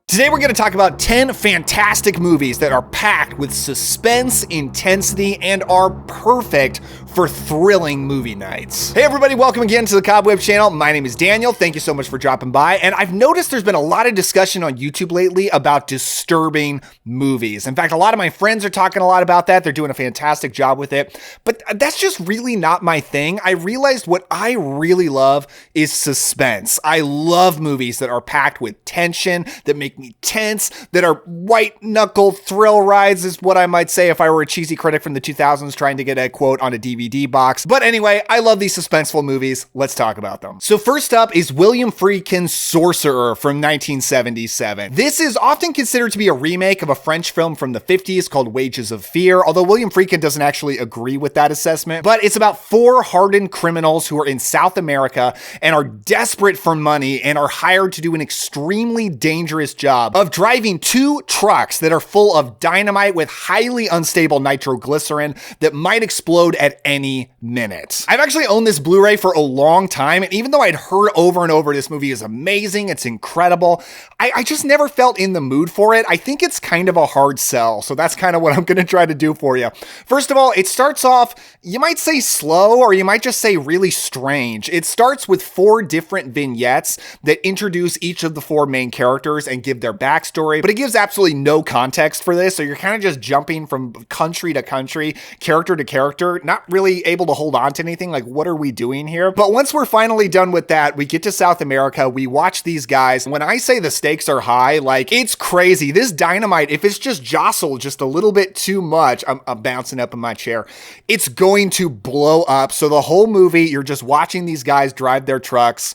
Today we're going to talk about 10 fantastic movies that are packed with suspense, intensity, and are perfect for thrilling movie nights. Hey everybody, welcome again to the Cobweb channel. My name is Daniel. Thank you so much for dropping by. And I've noticed there's been a lot of discussion on YouTube lately about disturbing movies. In fact, a lot of my friends are talking a lot about that. They're doing a fantastic job with it. But that's just really not my thing. I realized what I really love is suspense. I love movies that are packed with tension, that make me tense, that are white knuckle thrill rides is what I might say if I were a cheesy critic from the 2000s trying to get a quote on a DVD box. But anyway, I love these suspenseful movies. Let's talk about them. So first up is William Friedkin's Sorcerer from 1977. This is often considered to be a remake of a French film from the 50s called Wages of Fear, although William Friedkin doesn't actually agree with that assessment. But it's about four hardened criminals who are in South America and are desperate for money and are hired to do an extremely dangerous job of driving two trucks that are full of dynamite with highly unstable nitroglycerin that might explode at any minute. I've actually owned this Blu-ray for a long time, and even though I'd heard over and over this movie is amazing, it's incredible, I just never felt in the mood for it. I think it's kind of a hard sell, so that's kind of what I'm going to try to do for you. First of all, it starts off, you might say slow, or you might just say really strange. It starts with four different vignettes that introduce each of the four main characters and give their backstory, but it gives absolutely no context for this, so you're kind of just jumping from country to country, character to character, not really able to hold on to anything, like what are we doing here? But once we're finally done with that, we get to South America, we watch these guys. When I say the stakes are high, like it's crazy. This dynamite, if it's just jostled just a little bit too much, I'm bouncing up in my chair, it's going to blow up. So the whole movie, you're just watching these guys drive their trucks,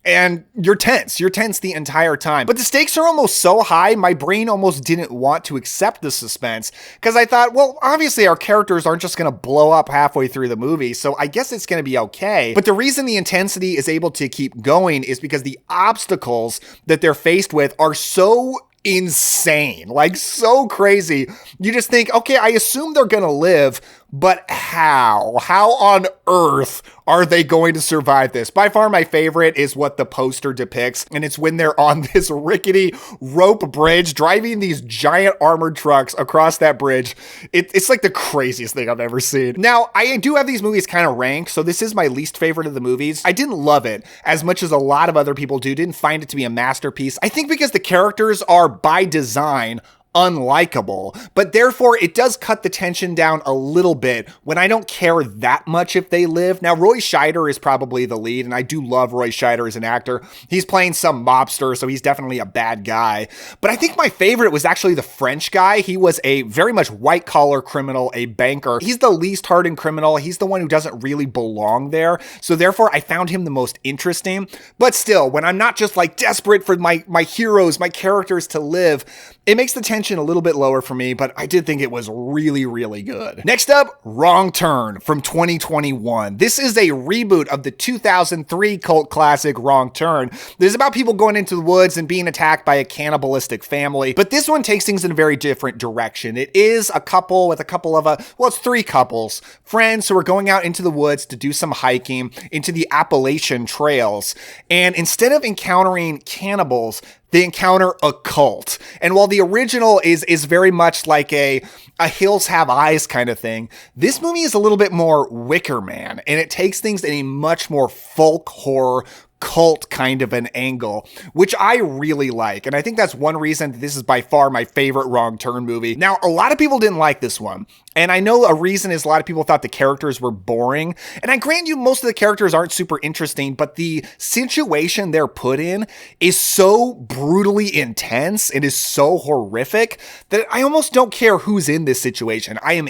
and you're tense the entire time. But the stakes are almost so high, my brain almost didn't want to accept the suspense because I thought, well, obviously our characters aren't just going to blow up halfway through the movie, so I guess it's going to be okay. But the reason the intensity is able to keep going is because the obstacles that they're faced with are so insane, like so crazy. You just think, okay, I assume they're going to live, but how? How on earth are they going to survive this? By far my favorite is what the poster depicts, and it's when they're on this rickety rope bridge driving these giant armored trucks across that bridge. It's like the craziest thing I've ever seen. Now, I do have these movies kind of ranked, so this is my least favorite of the movies. I didn't love it as much as a lot of other people do. Didn't find it to be a masterpiece. I think because the characters are by design unlikable, but therefore it does cut the tension down a little bit when I don't care that much if they live. Now, Roy Scheider is probably the lead, and I do love Roy Scheider as an actor. He's playing some mobster, so he's definitely a bad guy. But I think my favorite was actually the French guy. He was a very much white-collar criminal, a banker. He's the least hardened criminal. He's the one who doesn't really belong there. So therefore, I found him the most interesting. But still, when I'm not just like desperate for my heroes, my characters to live, it makes the tension a little bit lower for me, but I did think it was really, really good. Next up, Wrong Turn from 2021. This is a reboot of the 2003 cult classic Wrong Turn. This is about people going into the woods and being attacked by a cannibalistic family, but this one takes things in a very different direction. It is a couple with a couple of, it's three couples, friends who are going out into the woods to do some hiking into the Appalachian trails, and instead of encountering cannibals, they encounter a cult. And while the original is very much like a Hills Have Eyes kind of thing, this movie is a little bit more Wicker Man, and it takes things in a much more folk horror cult kind of an angle, which I really like. And I think that's one reason this is by far my favorite Wrong Turn movie. Now, a lot of people didn't like this one. And I know a reason is a lot of people thought the characters were boring. And I grant you, most of the characters aren't super interesting, but the situation they're put in is so brutally intense. It is so horrific that I almost don't care who's in this situation. I am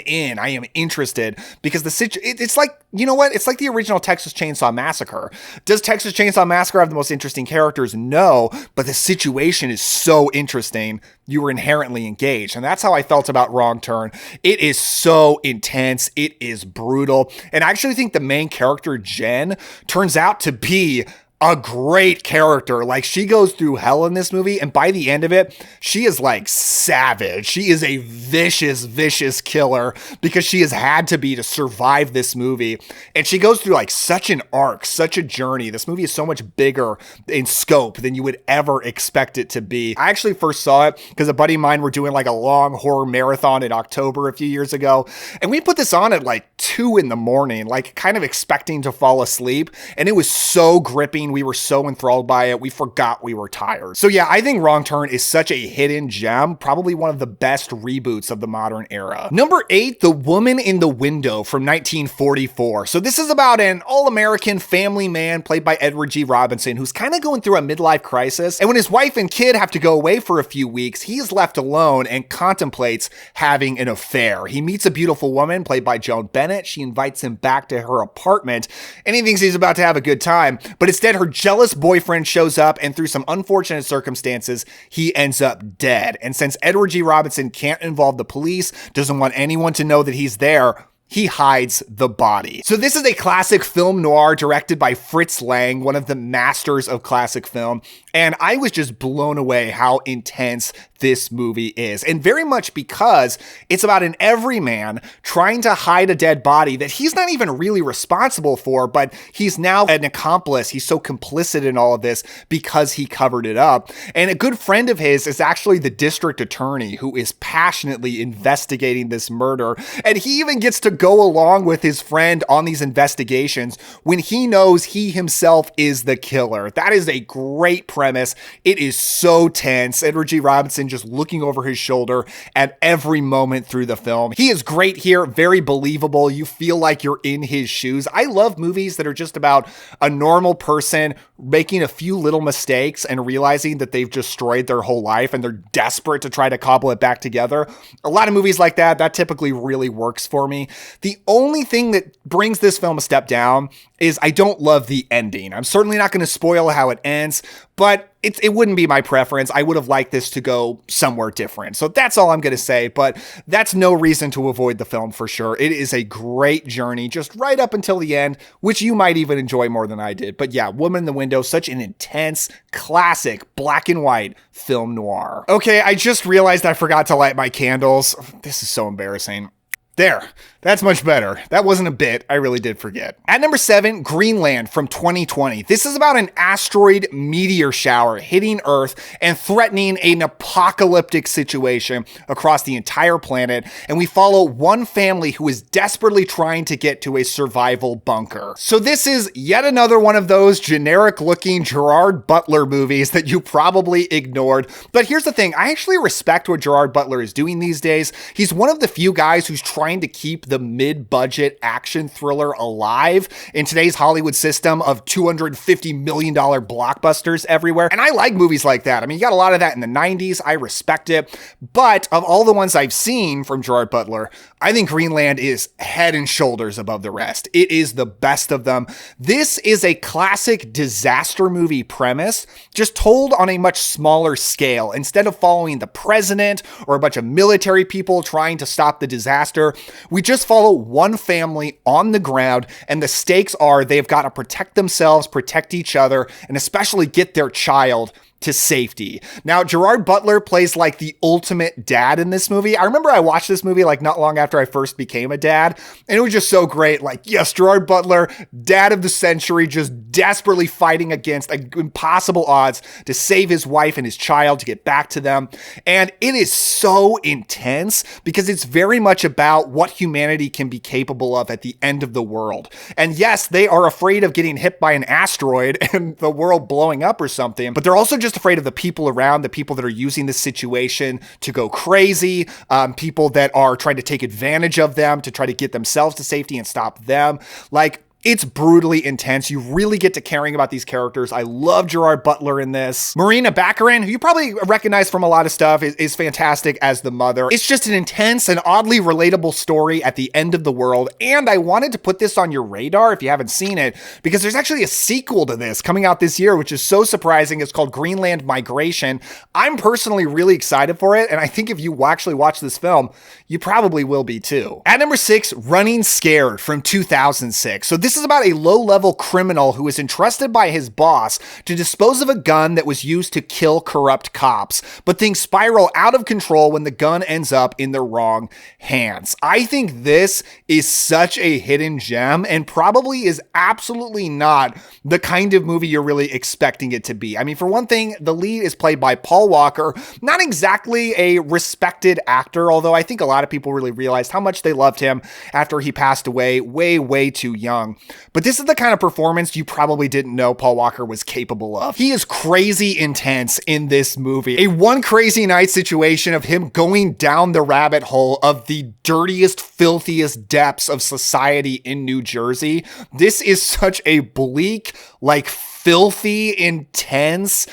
interested because it's like, you know what? It's like the original Texas Chainsaw Massacre. Does Texas Chainsaw Massacre have the most interesting characters? No, but the situation is so interesting. You were inherently engaged. And that's how I felt about Wrong Turn. It is so intense. It is brutal. And I actually think the main character, Jen, turns out to be a great character. Like, she goes through hell in this movie, and by the end of it, she is like savage. She is a vicious, vicious killer because she has had to be to survive this movie. And she goes through like such an arc, such a journey. This movie is so much bigger in scope than you would ever expect it to be. I actually first saw it because a buddy of mine were doing like a long horror marathon in October a few years ago. And we put this on at like 2 a.m, like kind of expecting to fall asleep. And it was so gripping. We were so enthralled by it. We forgot we were tired. So yeah, I think Wrong Turn is such a hidden gem, probably one of the best reboots of the modern era. Number 8, The Woman in the Window from 1944. So this is about an all-American family man played by Edward G. Robinson who's kind of going through a midlife crisis. And when his wife and kid have to go away for a few weeks, he's left alone and contemplates having an affair. He meets a beautiful woman played by Joan Bennett. She invites him back to her apartment and he thinks he's about to have a good time, but instead her jealous boyfriend shows up and through some unfortunate circumstances, he ends up dead. And since Edward G. Robinson can't involve the police, doesn't want anyone to know that he's there, he hides the body. So this is a classic film noir directed by Fritz Lang, one of the masters of classic film. And I was just blown away how intense this movie is. And very much because it's about an everyman trying to hide a dead body that he's not even really responsible for, but he's now an accomplice. He's so complicit in all of this because he covered it up. And a good friend of his is actually the district attorney who is passionately investigating this murder. And he even gets to go along with his friend on these investigations when he knows he himself is the killer. That is a great premise. It is so tense. Edward G. Robinson just looking over his shoulder at every moment through the film. He is great here, very believable. You feel like you're in his shoes. I love movies that are just about a normal person making a few little mistakes and realizing that they've destroyed their whole life and they're desperate to try to cobble it back together. A lot of movies like that typically really works for me. The only thing that brings this film a step down is I don't love the ending. I'm certainly not going to spoil how it ends, but it wouldn't be my preference. I would have liked this to go somewhere different. So that's all I'm going to say, but that's no reason to avoid the film for sure. It is a great journey, just right up until the end, which you might even enjoy more than I did. But yeah, Woman in the Window, such an intense, classic, black and white film noir. Okay, I just realized I forgot to light my candles. This is so embarrassing. There, that's much better. That wasn't a bit, I really did forget. At number 7, Greenland from 2020. This is about an asteroid meteor shower hitting Earth and threatening an apocalyptic situation across the entire planet. And we follow one family who is desperately trying to get to a survival bunker. So this is yet another one of those generic looking Gerard Butler movies that you probably ignored. But here's the thing, I actually respect what Gerard Butler is doing these days. He's one of the few guys who's trying to keep the mid-budget action thriller alive in today's Hollywood system of $250 million blockbusters everywhere. And I like movies like that. I mean, you got a lot of that in the 90s. I respect it. But of all the ones I've seen from Gerard Butler, I think Greenland is head and shoulders above the rest. It is the best of them. This is a classic disaster movie premise, just told on a much smaller scale. Instead of following the president or a bunch of military people trying to stop the disaster, we just follow one family on the ground, and the stakes are they've got to protect themselves, protect each other, and especially get their child to safety. Now, Gerard Butler plays like the ultimate dad in this movie. I remember I watched this movie like not long after I first became a dad, and it was just so great. Like, yes, Gerard Butler, dad of the century, just desperately fighting against impossible odds to save his wife and his child, to get back to them. And it is so intense because it's very much about what humanity can be capable of at the end of the world. And yes, they are afraid of getting hit by an asteroid and the world blowing up or something, but they're also just afraid of the people around, the people that are using this situation to go crazy, people that are trying to take advantage of them to try to get themselves to safety and stop them. Like, it's brutally intense. You really get to caring about these characters. I love Gerard Butler in this. Marina Baccarin, who you probably recognize from a lot of stuff, is fantastic as the mother. It's just an intense and oddly relatable story at the end of the world. And I wanted to put this on your radar if you haven't seen it, because there's actually a sequel to this coming out this year, which is so surprising. It's called Greenland Migration. I'm personally really excited for it. And I think if you actually watch this film, you probably will be too. At number 6, Running Scared from 2006. So this this is about a low-level criminal who is entrusted by his boss to dispose of a gun that was used to kill corrupt cops, but things spiral out of control when the gun ends up in the wrong hands. I think this is such a hidden gem and probably is absolutely not the kind of movie you're really expecting it to be. I mean, for one thing, the lead is played by Paul Walker, not exactly a respected actor, although I think a lot of people really realized how much they loved him after he passed away way too young. But this is the kind of performance you probably didn't know Paul Walker was capable of. He is crazy intense in this movie. A one crazy night situation of him going down the rabbit hole of the dirtiest, filthiest depths of society in New Jersey. This is such a bleak, like filthy, intense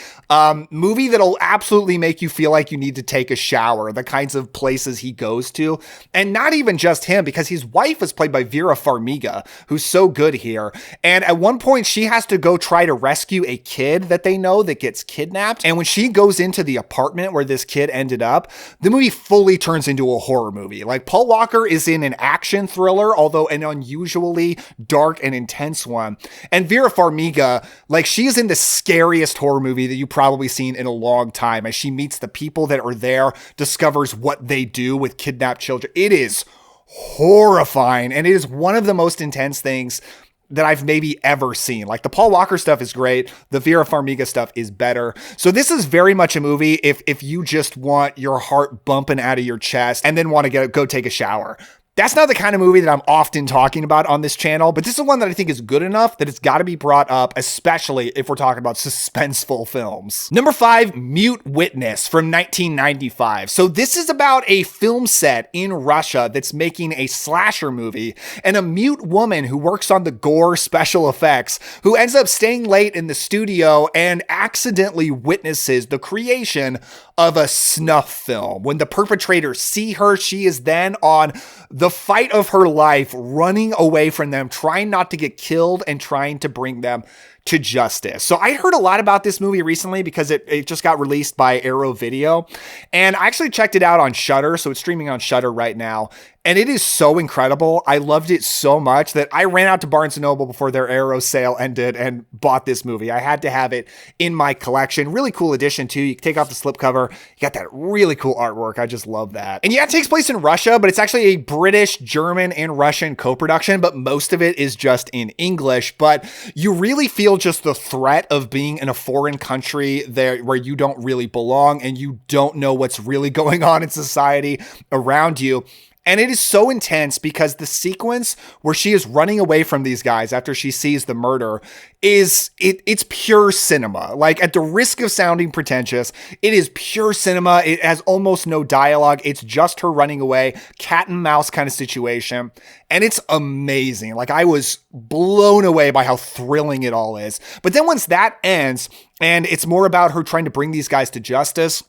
movie that'll absolutely make you feel like you need to take a shower, the kinds of places he goes to. And not even just him, because his wife is played by Vera Farmiga, who's so good here. And at one point, she has to go try to rescue a kid that they know that gets kidnapped. And when she goes into the apartment where this kid ended up, the movie fully turns into a horror movie. Like, Paul Walker is in an action thriller, although an unusually dark and intense one. And Vera Farmiga, like, she's in the scariest horror movie that you probably seen in a long time, as she meets the people that are there, discovers what they do with kidnapped children. It is horrifying, and it is one of the most intense things that I've maybe ever seen. Like, the Paul Walker stuff is great. The Vera Farmiga stuff is better. So this is very much a movie if you just want your heart bumping out of your chest and then want to go take a shower. That's not the kind of movie that I'm often talking about on this channel, but this is one that I think is good enough that it's got to be brought up, especially if we're talking about suspenseful films. Number 5, Mute Witness from 1995. So this is about a film set in Russia that's making a slasher movie, and a mute woman who works on the gore special effects who ends up staying late in the studio and accidentally witnesses the creation of a snuff film. When the perpetrators see her, she is then on the fight of her life, running away from them, trying not to get killed and trying to bring them to justice. So I heard a lot about this movie recently because it just got released by Arrow Video, and I actually checked it out on Shudder. So it's streaming on Shudder right now. And it is so incredible. I loved it so much that I ran out to Barnes & Noble before their Arrow sale ended and bought this movie. I had to have it in my collection. Really cool edition too. You can take off the slipcover. You got that really cool artwork. I just love that. And yeah, it takes place in Russia, but it's actually a British, German, and Russian co-production, but most of it is just in English. But you really feel just the threat of being in a foreign country there where you don't really belong and you don't know what's really going on in society around you. And it is so intense because the sequence where she is running away from these guys after she sees the murder it's pure cinema. Like, at the risk of sounding pretentious, it is pure cinema. It has almost no dialogue. It's just her running away, cat and mouse kind of situation. And it's amazing. Like, I was blown away by how thrilling it all is. But then once that ends and it's more about her trying to bring these guys to justice,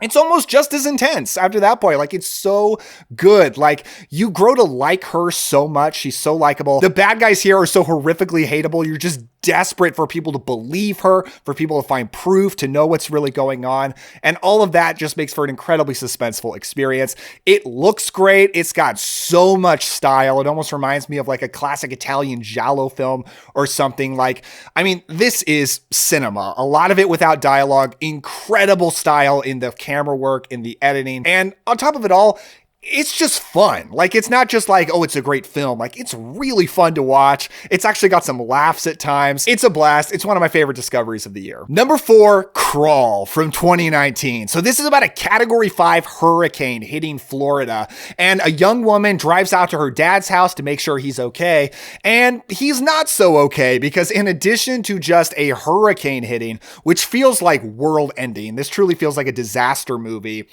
it's almost just as intense after that point. Like, it's so good. Like, you grow to like her so much. She's so likable. The bad guys here are so horrifically hateable. You're just desperate for people to believe her, for people to find proof, to know what's really going on. And all of that just makes for an incredibly suspenseful experience. It looks great. It's got so much style. It almost reminds me of like a classic Italian giallo film or something. Like, I mean, this is cinema. A lot of it without dialogue, incredible style in the camera work, in the editing. And on top of it all, it's just fun. Like, it's not just like, oh, it's a great film. Like, it's really fun to watch. It's actually got some laughs at times. It's a blast. It's one of my favorite discoveries of the year. Number 4, Crawl from 2019. So this is about a Category 5 hurricane hitting Florida, and a young woman drives out to her dad's house to make sure he's okay. And he's not so okay, because in addition to just a hurricane hitting, which feels like world ending, this truly feels like a disaster movie,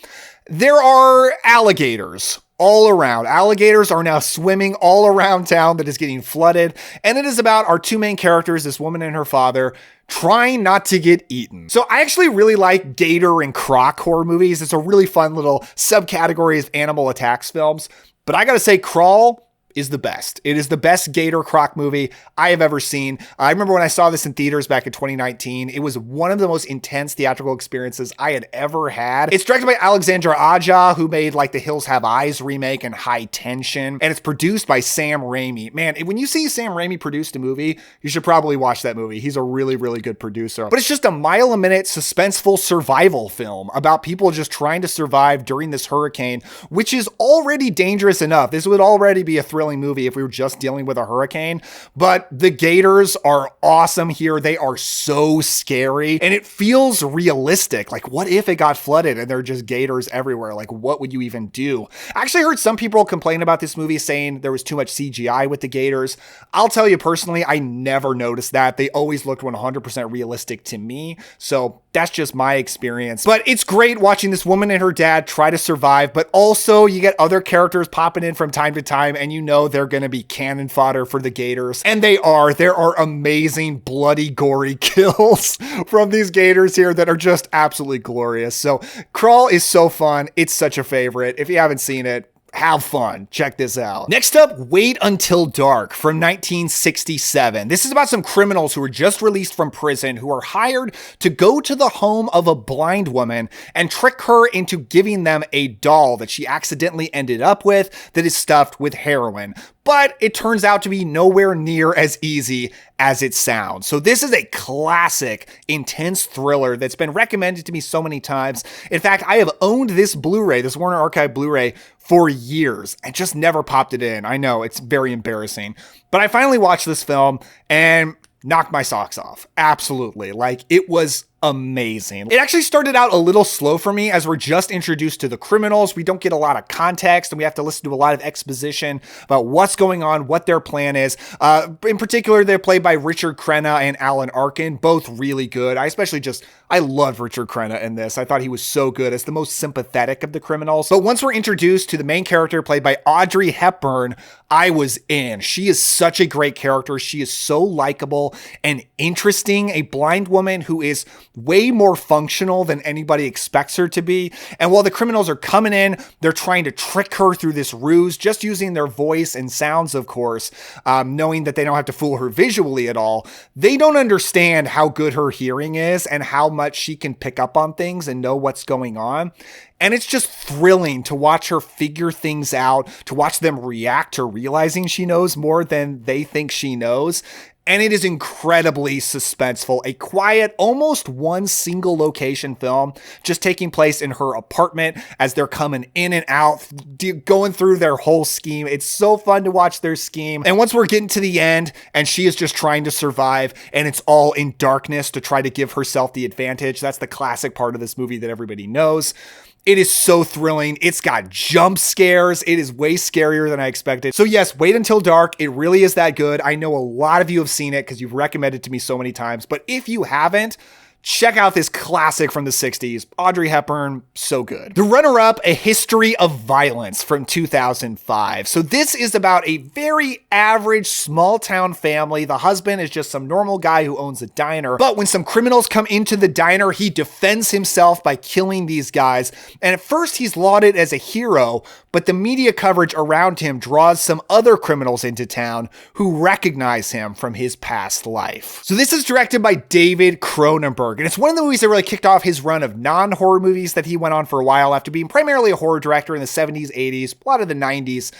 there are alligators all around. Alligators are now swimming all around town that is getting flooded. And it is about our two main characters, this woman and her father, trying not to get eaten. So I actually really like gator and croc horror movies. It's a really fun little subcategory of animal attacks films. But I gotta say, Crawl is the best. It is the best Gator Croc movie I have ever seen. I remember when I saw this in theaters back in 2019, it was one of the most intense theatrical experiences I had ever had. It's directed by Alexandra Aja, who made like the Hills Have Eyes remake and High Tension, and it's produced by Sam Raimi. Man, when you see Sam Raimi produced a movie, you should probably watch that movie. He's a really, really good producer. But it's just a mile-a-minute suspenseful survival film about people just trying to survive during this hurricane, which is already dangerous enough. This would already be a thrilling movie if we were just dealing with a hurricane, but the gators are awesome here. They are so scary and it feels realistic. Like, what if it got flooded and there are just gators everywhere? Like, what would you even do? I actually heard some people complain about this movie saying there was too much CGI with the gators. I'll tell you personally, I never noticed that. They always looked 100% realistic to me. So that's just my experience. But it's great watching this woman and her dad try to survive, but also you get other characters popping in from time to time and you know they're going to be cannon fodder for the gators. And they are. There are amazing, bloody, gory kills from these gators here that are just absolutely glorious. So Crawl is so fun. It's such a favorite. If you haven't seen it, have fun. Check this out. Next up, Wait Until Dark from 1967. This is about some criminals who were just released from prison who are hired to go to the home of a blind woman and trick her into giving them a doll that she accidentally ended up with that is stuffed with heroin. But it turns out to be nowhere near as easy as it sounds. So this is a classic, intense thriller that's been recommended to me so many times. In fact, I have owned this Blu-ray, this Warner Archive Blu-ray, for years and just never popped it in. I know, it's very embarrassing. But I finally watched this film and knocked my socks off. Absolutely. Like, it was amazing. It actually started out a little slow for me as we're just introduced to the criminals. We don't get a lot of context and we have to listen to a lot of exposition about what's going on, what their plan is. In particular, they're played by Richard Crenna and Alan Arkin, both really good. I loved Richard Crenna in this. I thought he was so good as the most sympathetic of the criminals. But once we're introduced to the main character played by Audrey Hepburn, I was in. She is such a great character. She is so likable and interesting. A blind woman who is way more functional than anybody expects her to be. And while the criminals are coming in, they're trying to trick her through this ruse, just using their voice and sounds, of course, knowing that they don't have to fool her visually at all. They don't understand how good her hearing is and how much she can pick up on things and know what's going on. And it's just thrilling to watch her figure things out, to watch them react to realizing she knows more than they think she knows. And it is incredibly suspenseful. A quiet, almost one single location film, just taking place in her apartment as they're coming in and out, going through their whole scheme. It's so fun to watch their scheme. And once we're getting to the end and she is just trying to survive and it's all in darkness to try to give herself the advantage. That's the classic part of this movie that everybody knows. It is so thrilling. It's got jump scares. It is way scarier than I expected. So yes, Wait Until Dark. It really is that good. I know a lot of you have seen it because you've recommended it to me so many times. But if you haven't, check out this classic from the 60s. Audrey Hepburn, so good. The runner-up, A History of Violence from 2005. So this is about a very average small-town family. The husband is just some normal guy who owns a diner. But when some criminals come into the diner, he defends himself by killing these guys. And at first, he's lauded as a hero, but the media coverage around him draws some other criminals into town who recognize him from his past life. So this is directed by David Cronenberg. And it's one of the movies that really kicked off his run of non-horror movies that he went on for a while after being primarily a horror director in the 70s, 80s, a lot of the 90s.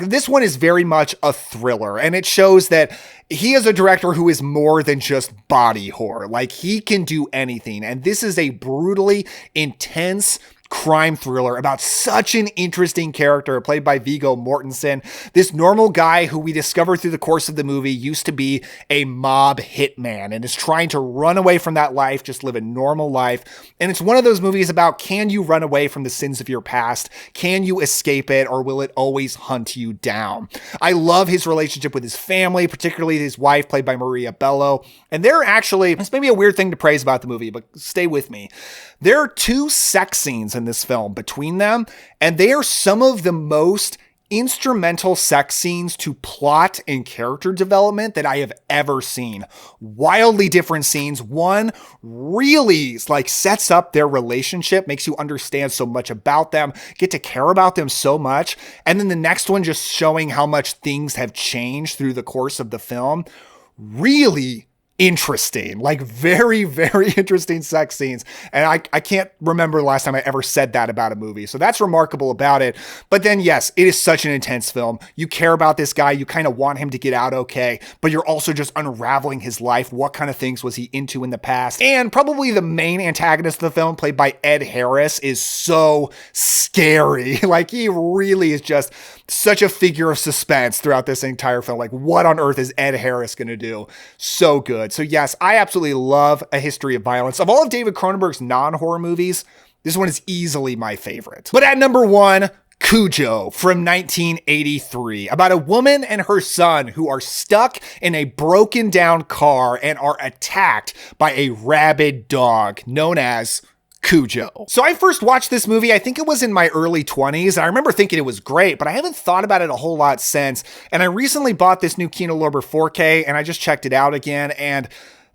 This one is very much a thriller, and it shows that he is a director who is more than just body horror. Like, he can do anything. And this is a brutally intense crime thriller about such an interesting character played by Viggo Mortensen. This normal guy who we discover through the course of the movie used to be a mob hitman and is trying to run away from that life, just live a normal life. And it's one of those movies about, can you run away from the sins of your past? Can you escape it, or will it always hunt you down? I love his relationship with his family, particularly his wife played by Maria Bello. And they're actually, this may be a weird thing to praise about the movie, but stay with me. There are 2 sex scenes in this film between them, and they are some of the most instrumental sex scenes to plot and character development that I have ever seen. Wildly different scenes. One really like sets up their relationship, makes you understand so much about them, get to care about them so much. And then the next one just showing how much things have changed through the course of the film. Really interesting, like very, very interesting sex scenes. And I can't remember the last time I ever said that about a movie. So that's remarkable about it. But then, yes, it is such an intense film. You care about this guy. You kind of want him to get out okay, but you're also just unraveling his life. What kind of things was he into in the past? And probably the main antagonist of the film, played by Ed Harris, is so scary. Like, he really is just such a figure of suspense throughout this entire film. Like, what on earth is Ed Harris going to do? So good. So yes, I absolutely love A History of Violence. Of all of David Cronenberg's non-horror movies, this one is easily my favorite. But at number one, Cujo from 1983, about a woman and her son who are stuck in a broken down car and are attacked by a rabid dog known as Cujo. So I first watched this movie, I think it was in my early 20s. And I remember thinking it was great, but I haven't thought about it a whole lot since. And I recently bought this new Kino Lorber 4K and I just checked it out again. And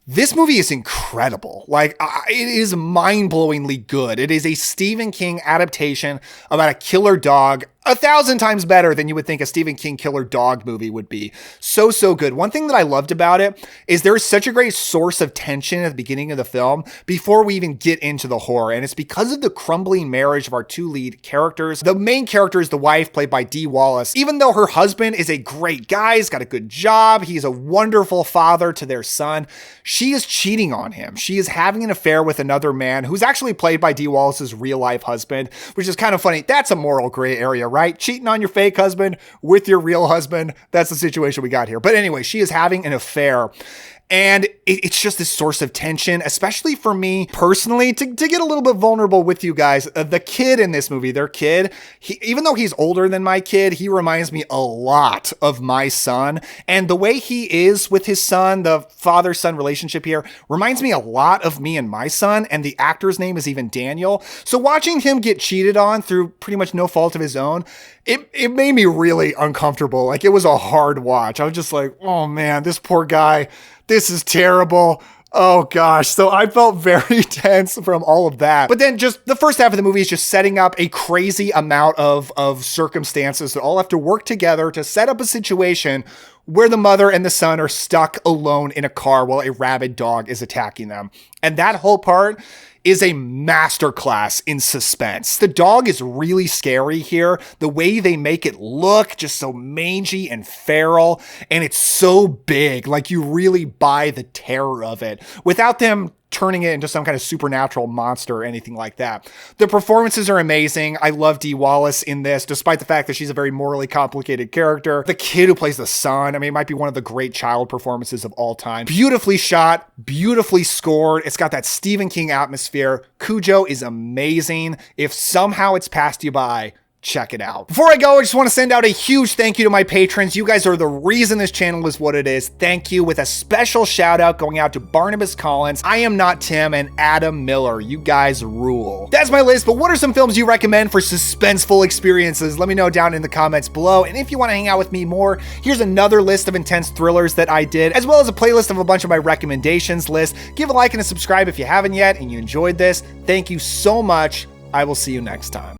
this movie is incredible. Like, it is mind-blowingly good. It is a Stephen King adaptation about a killer dog, 1,000 times better than you would think a Stephen King killer dog movie would be. So good. One thing that I loved about it is there's such a great source of tension at the beginning of the film before we even get into the horror. And it's because of the crumbling marriage of our two lead characters. The main character is the wife, played by Dee Wallace. Even though her husband is a great guy, he's got a good job, he's a wonderful father to their son, she is cheating on him. She is having an affair with another man who's actually played by Dee Wallace's real life husband, which is kind of funny. That's a moral gray area, right? Cheating on your fake husband with your real husband. That's the situation we got here. But anyway, she is having an affair. And it's just this source of tension, especially for me personally, to get a little bit vulnerable with you guys. The kid in this movie, their kid, even though he's older than my kid, he reminds me a lot of my son. And the way he is with his son, the father-son relationship here, reminds me a lot of me and my son. And the actor's name is even Daniel. So watching him get cheated on through pretty much no fault of his own, it made me really uncomfortable. Like, it was a hard watch. I was just like, oh man, this poor guy. This is terrible. Oh gosh. So I felt very tense from all of that. But then just the first half of the movie is just setting up a crazy amount of circumstances that all have to work together to set up a situation where the mother and the son are stuck alone in a car while a rabid dog is attacking them. And that whole part is a masterclass in suspense. The dog is really scary here. The way they make it look just so mangy and feral, and it's so big. Like, you really buy the terror of it without them turning it into some kind of supernatural monster or anything like that. The performances are amazing. I love Dee Wallace in this, despite the fact that she's a very morally complicated character. The kid who plays the son, I mean, it might be one of the great child performances of all time. Beautifully shot, beautifully scored. It's got that Stephen King atmosphere. Cujo is amazing. If somehow it's passed you by, check it out. Before I go, I just want to send out a huge thank you to my patrons. You guys are the reason this channel is what it is. Thank you, with a special shout out going out to Barnabas Collins, I Am Not Tim, and Adam Miller. You guys rule. That's my list, but what are some films you recommend for suspenseful experiences? Let me know down in the comments below. And if you want to hang out with me more, here's another list of intense thrillers that I did, as well as a playlist of a bunch of my recommendations list. Give a like and a subscribe if you haven't yet and you enjoyed this. Thank you so much. I will see you next time.